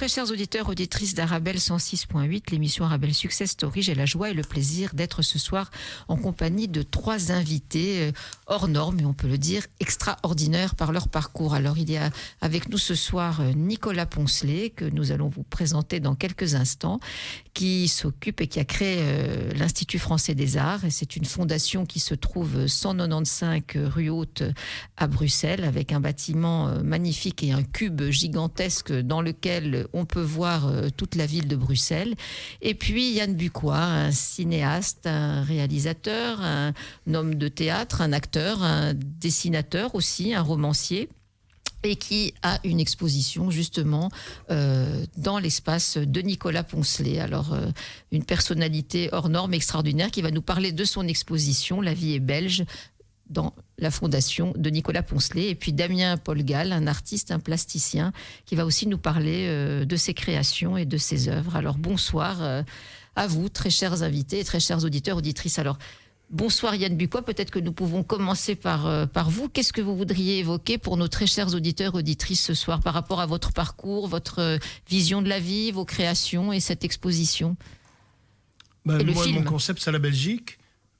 Très chers auditeurs, auditrices d'Arabelle 106.8, l'émission Arabelle Success Story, j'ai la joie et le plaisir d'être ce soir en compagnie de 3 invités hors normes, et on peut le dire extraordinaires par leur parcours. Alors il y a avec nous ce soir Nicolas Poncelet, que nous allons vous présenter dans quelques instants, qui s'occupe et qui a créé l'Institut français des arts. Et c'est une fondation qui se trouve 195 rue Haute à Bruxelles, avec un bâtiment magnifique et un cube gigantesque dans lequel on peut voir toute la ville de Bruxelles. Et puis Yann Bucois, un cinéaste, un réalisateur, un homme de théâtre, un acteur, un dessinateur aussi, un romancier, et qui a une exposition justement dans l'espace de Nicolas Poncelet. Alors, une personnalité hors norme, extraordinaire, qui va nous parler de son exposition « La vie est belge », dans la fondation de Nicolas Poncelet. Et puis Damien Polgal, un artiste, un plasticien, qui va aussi nous parler de ses créations et de ses œuvres. Alors bonsoir à vous, très chers invités et très chers auditeurs, auditrices. Alors bonsoir Yann Bucois, peut-être que nous pouvons commencer par vous. Qu'est-ce que vous voudriez évoquer pour nos très chers auditeurs, auditrices ce soir, par rapport à votre parcours, votre vision de la vie, vos créations et cette exposition et le film. Mon concept, c'est la Belgique.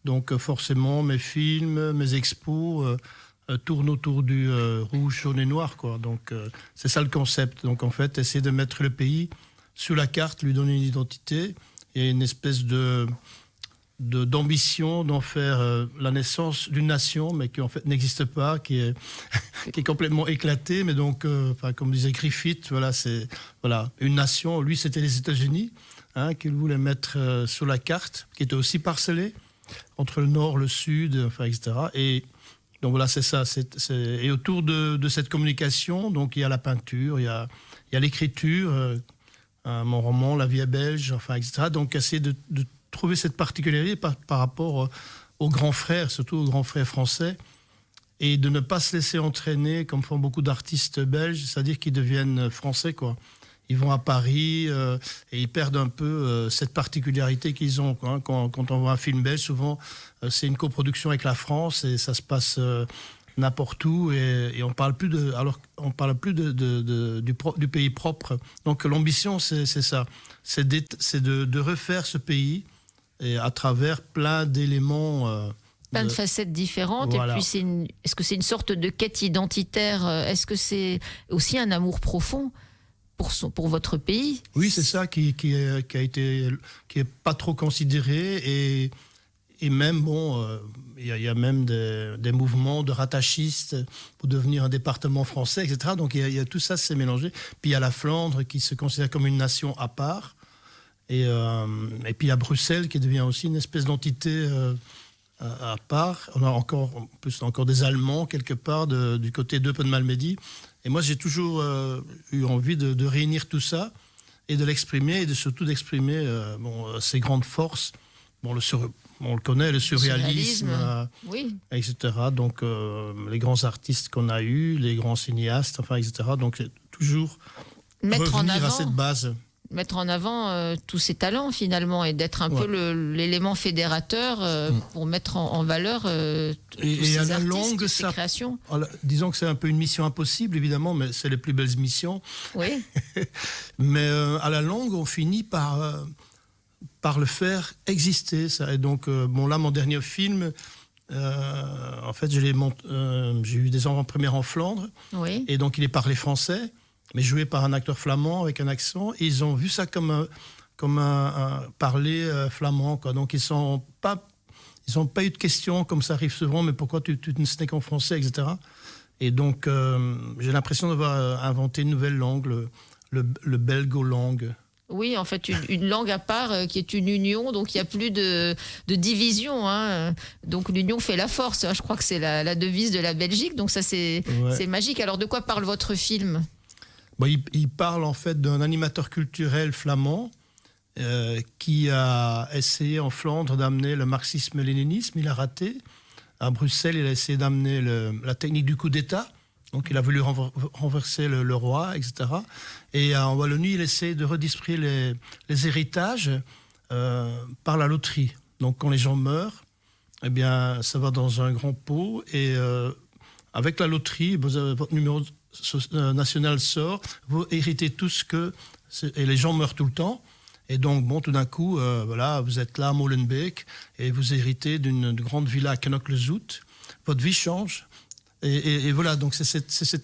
Donc forcément, mes films, mes expos tournent autour du rouge, jaune et noir, quoi. Donc c'est ça le concept. Donc en fait, essayer de mettre le pays sur la carte, lui donner une identité et une espèce d'ambition d'en faire la naissance d'une nation, mais qui en fait n'existe pas, qui est complètement éclatée. Mais donc, comme disait Griffith, c'est une nation. Lui, c'était les États-Unis, qu'il voulait mettre sur la carte, qui était aussi parcellée entre le nord, le sud, etc. Et donc voilà, c'est ça. Et autour de cette communication, donc il y a la peinture, il y a l'écriture, mon roman, La vie est belge, etc. Donc essayer de trouver cette particularité par rapport aux grands frères, surtout aux grands frères français, et de ne pas se laisser entraîner comme font beaucoup d'artistes belges, c'est-à-dire qu'ils deviennent français, quoi. Ils vont à Paris et ils perdent un peu cette particularité qu'ils ont, quoi. Quand on voit un film belge, souvent, c'est une coproduction avec la France et ça se passe n'importe où et on parle plus du pays propre. Donc l'ambition, c'est ça, c'est de refaire ce pays et à travers plein d'éléments. Plein de facettes différentes. Voilà. Et puis, est-ce que c'est une sorte de quête identitaire? Est-ce que c'est aussi un amour profond pour votre pays? Oui, c'est ça qui est pas trop considéré et même il y a même des mouvements de rattachistes pour devenir un département français, etc. Donc il y a tout ça, c'est mélangé. Puis il y a la Flandre qui se considère comme une nation à part et puis il y a Bruxelles qui devient aussi une espèce d'entité à part. On a encore des Allemands quelque part du côté d'Eupen-Malmedy. Et moi, j'ai toujours eu envie de réunir tout ça et de l'exprimer, et surtout d'exprimer ses grandes forces. On le connaît, le surréalisme, oui. etc. Donc, les grands artistes qu'on a eus, les grands cinéastes, etc. Donc, toujours revenir à cette base. Mettre en avant tous ces talents, finalement, et d'être un peu l'élément fédérateur pour mettre en valeur tous ces artistes, ces créations. Disons que c'est un peu une mission impossible, évidemment, mais c'est les plus belles missions. Oui. Mais à la longue, on finit par le faire exister. Ça. Et donc, là, mon dernier film, en fait, j'ai eu des premières en Flandre, oui. Et donc il est parlé français, mais joué par un acteur flamand avec un accent. Et ils ont vu ça comme un parler flamand, quoi. Donc ils n'ont pas eu de questions, comme ça arrive souvent, mais pourquoi ce n'est qu'en français, etc. Et donc j'ai l'impression d'avoir inventé une nouvelle langue, le belgo-langue. Oui, en fait, une langue à part qui est une union, donc il n'y a plus de division. Donc l'union fait la force. Je crois que c'est la devise de la Belgique, donc ça c'est magique. Alors de quoi parle votre film ? Il parle en fait d'un animateur culturel flamand qui a essayé en Flandre d'amener le marxisme-léninisme. Il a raté. À Bruxelles, il a essayé d'amener la technique du coup d'État. Donc il a voulu renverser le roi, etc. Et en Wallonie, il essaie de redistribuer les héritages par la loterie. Donc quand les gens meurent, eh bien, ça va dans un grand pot et avec la loterie, votre numéro national sort, vous héritez tout ce que... Et les gens meurent tout le temps. Et donc, bon, tout d'un coup, voilà, vous êtes là à Molenbeek et vous héritez d'une grande villa à Knokke-le-Zoet. Votre vie change. Et voilà, donc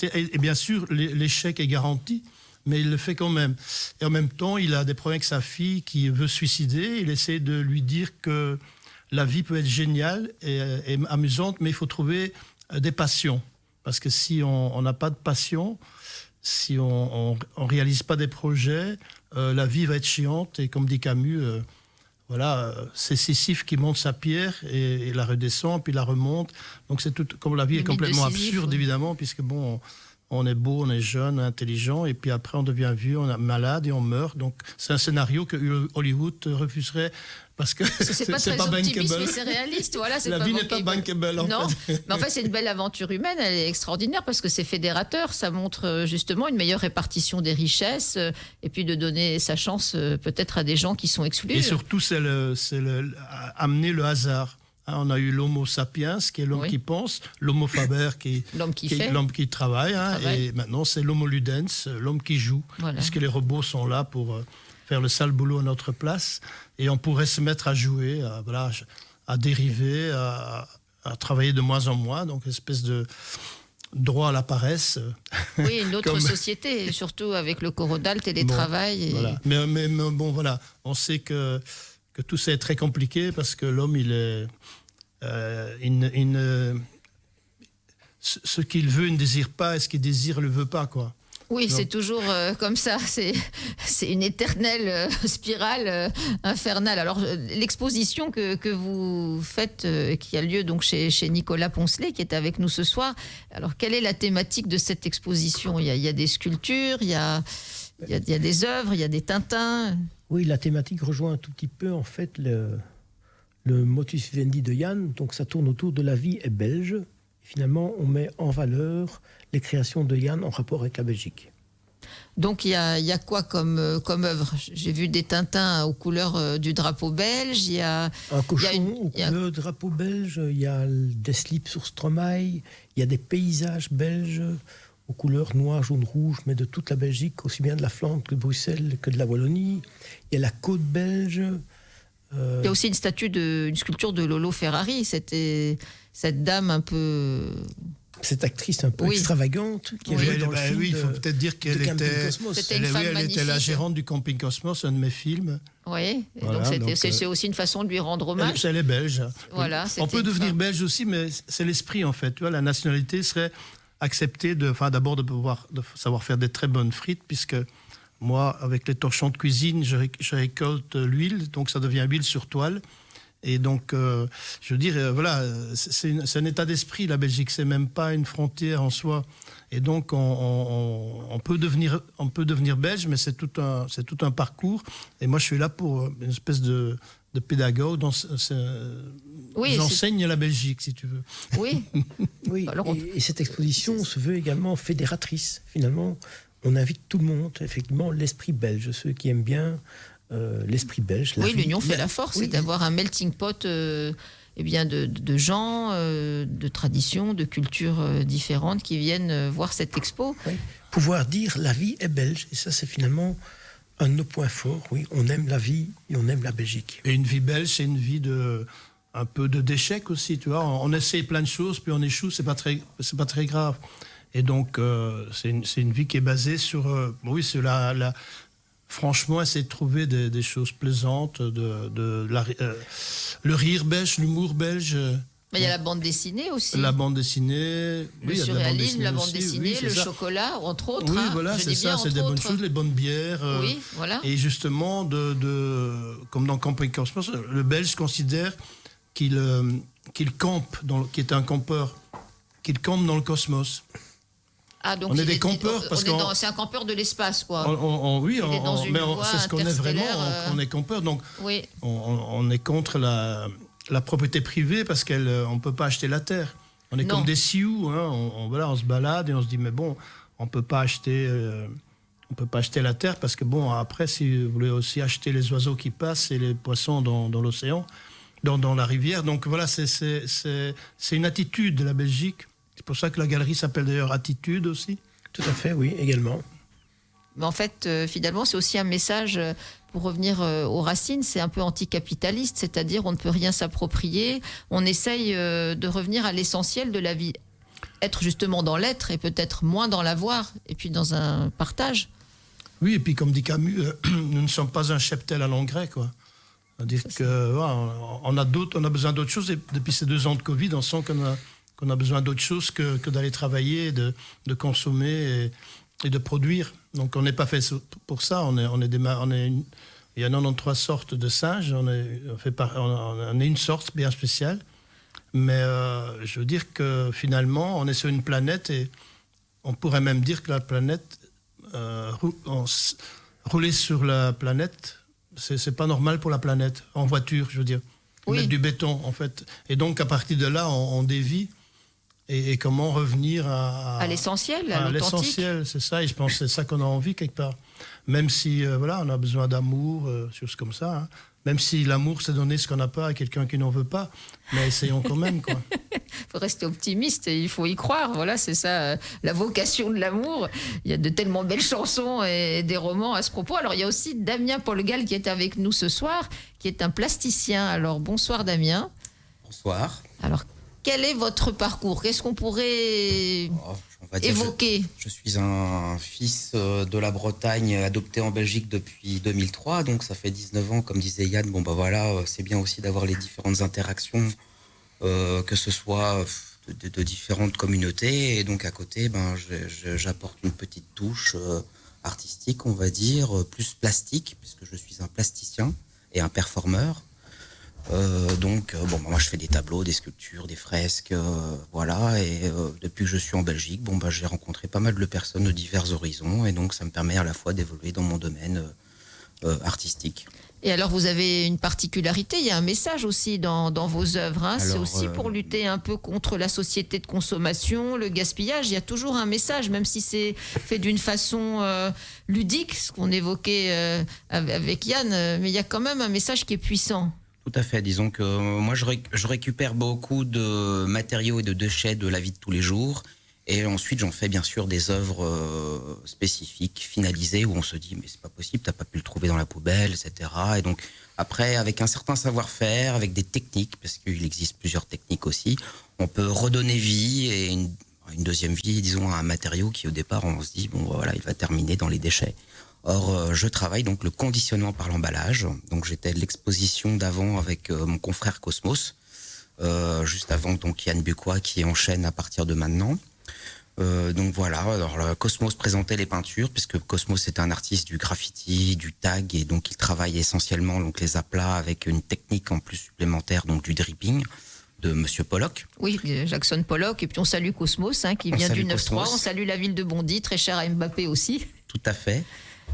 et bien sûr, l'échec est garanti, mais il le fait quand même. Et en même temps, il a des problèmes avec sa fille qui veut se suicider. Il essaie de lui dire que la vie peut être géniale et amusante, mais il faut trouver des passions. Parce que si on n'a pas de passion, si on réalise pas des projets, la vie va être chiante. Et comme dit Camus, voilà, c'est Sisyphe qui monte sa pierre et la redescend, puis la remonte. Donc c'est tout, comme la vie est complètement absurde, évidemment, puisque bon, on est beau, on est jeune, intelligent, et puis après on devient vieux, on est malade et on meurt. Donc c'est un scénario que Hollywood refuserait parce que c'est pas très optimiste, mais c'est réaliste. Voilà, la vie n'est pas bankable. Non, mais en fait c'est une belle aventure humaine. Elle est extraordinaire parce que c'est fédérateur. Ça montre justement une meilleure répartition des richesses et puis de donner sa chance peut-être à des gens qui sont exclus. Et surtout, c'est amener le hasard. On a eu l'homo sapiens, qui est l'homme qui pense, l'homo faber, qui est l'homme qui travaille, et maintenant c'est l'homo ludens, l'homme qui joue, puisque les robots sont là pour faire le sale boulot à notre place, et on pourrait se mettre à jouer, à dériver, à travailler de moins en moins, donc une espèce de droit à la paresse. Oui, une autre société, surtout avec le coronal, télétravail. Bon, voilà. Mais bon, voilà, on sait que tout ça est très compliqué parce que l'homme, il est... ce qu'il veut, il ne désire pas, et ce qu'il désire, ne le veut pas, quoi. Oui, c'est toujours comme ça. C'est une éternelle spirale infernale. Alors, l'exposition que vous faites, qui a lieu donc chez Nicolas Poncelet, qui est avec nous ce soir. Alors, quelle est la thématique de cette exposition ? Il y a des sculptures, il y a des œuvres, il y a des Tintins. Oui, la thématique rejoint un tout petit peu, en fait, le motus vivendi de Yann. Donc, ça tourne autour de la vie est belge. Finalement, on met en valeur les créations de Yann en rapport avec la Belgique. Donc, il y a quoi comme œuvre ? J'ai vu des Tintins aux couleurs du drapeau belge. Il y a un cochon aux couleurs du drapeau belge. Il y a des slips sur Stromae. Il y a des paysages belges aux couleurs noir, jaune, rouge, mais de toute la Belgique, aussi bien de la Flandre que de Bruxelles, que de la Wallonie. Il y a la côte belge. Il y a aussi une sculpture de Lolo Ferrari. C'était cette dame un peu... Cette actrice un peu extravagante qui avait dans le film. Oui, il faut peut-être dire qu'elle était la gérante du Camping Cosmos, un de mes films. Oui, voilà, donc c'est aussi une façon de lui rendre hommage. Elle est belge. Voilà, on peut devenir belge aussi, mais c'est l'esprit en fait. Tu vois, la nationalité serait accepter d'abord de savoir faire des très bonnes frites, puisque moi, avec les torchons de cuisine, je récolte l'huile, donc ça devient huile sur toile. Et donc, je veux dire, voilà, c'est un état d'esprit, la Belgique, c'est même pas une frontière en soi. Et donc, on peut devenir belge, mais c'est tout un parcours. Et moi, je suis là pour une espèce de pédagogue. J'enseigne la Belgique, si tu veux. Oui. Oui. Alors, et cette exposition se veut également fédératrice. Finalement, on invite tout le monde, effectivement, l'esprit belge, ceux qui aiment bien l'esprit belge. Oui, l'union fait la force, c'est d'avoir un melting pot de gens, de traditions, de cultures différentes qui viennent voir cette expo. Oui. Pouvoir dire la vie est belge, et ça c'est finalement un de nos points forts. Oui, on aime la vie et on aime la Belgique. Et une vie belge, c'est une vie un peu d'échec aussi, tu vois. On essaie plein de choses, puis on échoue, c'est pas très grave. Et donc c'est une vie qui est basée sur franchement, essayer de trouver des choses plaisantes, le rire belge, l'humour belge. Mais il y a la bande dessinée aussi. La bande dessinée. Le surréalisme, la bande dessinée, le chocolat, entre autres. Oui, voilà, c'est ça, c'est des bonnes choses, les bonnes bières. Oui, voilà. Et justement, comme dans Camping Cosmos, le Belge considère qu'il campe, qu'il est un campeur, qu'il campe dans le cosmos. Ah, donc on est des campeurs parce que c'est un campeur de l'espace, quoi. C'est ce qu'on est vraiment. On est campeurs, donc on est contre la propriété privée parce qu'on peut pas acheter la terre. On est comme des sioux, hein, on se balade et on se dit mais bon, on peut pas acheter la terre parce que bon après si vous voulez aussi acheter les oiseaux qui passent et les poissons dans l'océan, dans la rivière. Donc voilà, c'est une attitude de la Belgique. C'est pour ça que la galerie s'appelle d'ailleurs Attitude aussi. Tout à fait, oui, également. Mais en fait, finalement, c'est aussi un message, pour revenir aux racines, c'est un peu anticapitaliste, c'est-à-dire on ne peut rien s'approprier, on essaye de revenir à l'essentiel de la vie. Être justement dans l'être et peut-être moins dans l'avoir, et puis dans un partage. Oui, et puis comme dit Camus, nous ne sommes pas un cheptel à l'engrais, quoi. C'est-à-dire qu'on a besoin d'autres choses, et depuis ces 2 ans de Covid, on sent qu'on a besoin d'autre chose que d'aller travailler, de consommer et de produire. Donc on n'est pas fait pour ça. Il y a 93 sortes de singes, on est une sorte bien spéciale. Mais je veux dire que finalement, on est sur une planète et on pourrait même dire que la planète, rouler sur la planète, c'est pas normal pour la planète, en voiture, je veux dire. Oui. Mettre du béton, en fait. Et donc, à partir de là, on dévie. Et comment revenir à l'essentiel, à l'authentique. L'essentiel, c'est ça. Et je pense que c'est ça qu'on a envie, quelque part. Même si, on a besoin d'amour, choses comme ça. Hein. Même si l'amour, c'est donner ce qu'on n'a pas à quelqu'un qui n'en veut pas. Mais essayons quand même, quoi. Il faut rester optimiste et il faut y croire. Voilà, c'est ça, la vocation de l'amour. Il y a de tellement belles chansons et des romans à ce propos. Alors, il y a aussi Damien Polgal qui est avec nous ce soir, qui est un plasticien. Alors, bonsoir Damien. Bonsoir. Alors, quel est votre parcours? Qu'est-ce qu'on pourrait évoquer? Je suis un fils de la Bretagne, adopté en Belgique depuis 2003, donc ça fait 19 ans, comme disait Yann. Bon, voilà, c'est bien aussi d'avoir les différentes interactions, que ce soit de différentes communautés. Et donc à côté, j'apporte une petite touche artistique, on va dire, plus plastique, puisque je suis un plasticien et un performeur. Moi je fais des tableaux, des sculptures, des fresques, voilà. Et depuis que je suis en Belgique, j'ai rencontré pas mal de personnes de divers horizons, et donc ça me permet à la fois d'évoluer dans mon domaine artistique. Et alors vous avez une particularité, il y a un message aussi dans vos œuvres, hein. C'est aussi pour lutter un peu contre la société de consommation, le gaspillage. Il y a toujours un message, même si c'est fait d'une façon ludique, ce qu'on évoquait avec Yann, mais il y a quand même un message qui est puissant. Tout à fait. Disons que moi, je récupère beaucoup de matériaux et de déchets de la vie de tous les jours. Et ensuite, j'en fais bien sûr des œuvres spécifiques, finalisées, où on se dit, mais c'est pas possible, t'as pas pu le trouver dans la poubelle, etc. Et donc, après, avec un certain savoir-faire, avec des techniques, parce qu'il existe plusieurs techniques aussi, on peut redonner vie et une deuxième vie, disons, à un matériau qui, au départ, on se dit, il va terminer dans les déchets. Or, je travaille donc le conditionnement par l'emballage. Donc, j'étais à l'exposition d'avant avec mon confrère Cosmos, juste avant donc Yann Bucois qui enchaîne à partir de maintenant. Alors Cosmos présentait les peintures, puisque Cosmos est un artiste du graffiti, du tag, et donc il travaille essentiellement donc les aplats avec une technique en plus supplémentaire, donc du dripping de Monsieur Pollock. Oui, Jackson Pollock, et puis on salue Cosmos, qui vient du 9-3, on salue la ville de Bondy, très chère à Mbappé aussi. Tout à fait.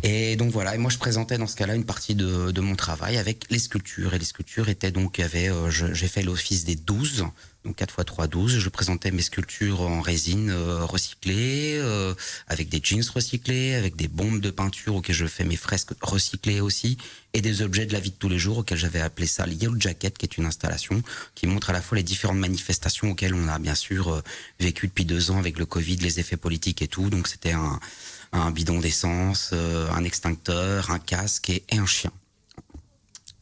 Et donc voilà, et moi je présentais dans ce cas-là une partie de mon travail avec les sculptures. Et les sculptures étaient donc, j'ai fait l'office des 12, donc 4x3 12. Je présentais mes sculptures en résine recyclée, avec des jeans recyclés, avec des bombes de peinture auxquelles je fais mes fresques recyclées aussi, et des objets de la vie de tous les jours auxquels j'avais appelé ça le Yellow Jacket, qui est une installation qui montre à la fois les différentes manifestations auxquelles on a bien sûr vécu depuis 2 ans avec le Covid, les effets politiques et tout. Donc c'était un bidon d'essence, un extincteur, un casque et un chien.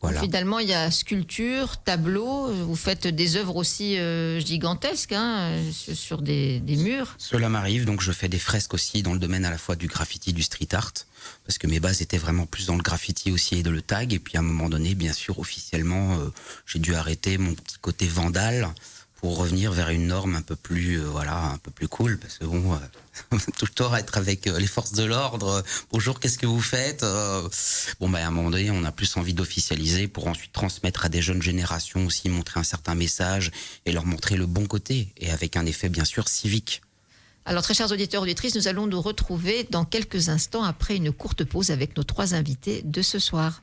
Voilà. Finalement, il y a sculpture, tableau, vous faites des œuvres aussi gigantesques sur des murs. Cela m'arrive, donc je fais des fresques aussi dans le domaine à la fois du graffiti, du street art, parce que mes bases étaient vraiment plus dans le graffiti aussi et de le tag. Et puis à un moment donné, bien sûr, officiellement, j'ai dû arrêter mon petit côté vandale pour revenir vers une norme un peu plus cool, parce que tout le temps être avec les forces de l'ordre, bonjour, qu'est-ce que vous faites, à un moment donné, on a plus envie d'officialiser pour ensuite transmettre à des jeunes générations aussi, montrer un certain message et leur montrer le bon côté, et avec un effet bien sûr civique. Alors très chers auditeurs, auditrices, nous allons nous retrouver dans quelques instants après une courte pause avec nos 3 invités de ce soir.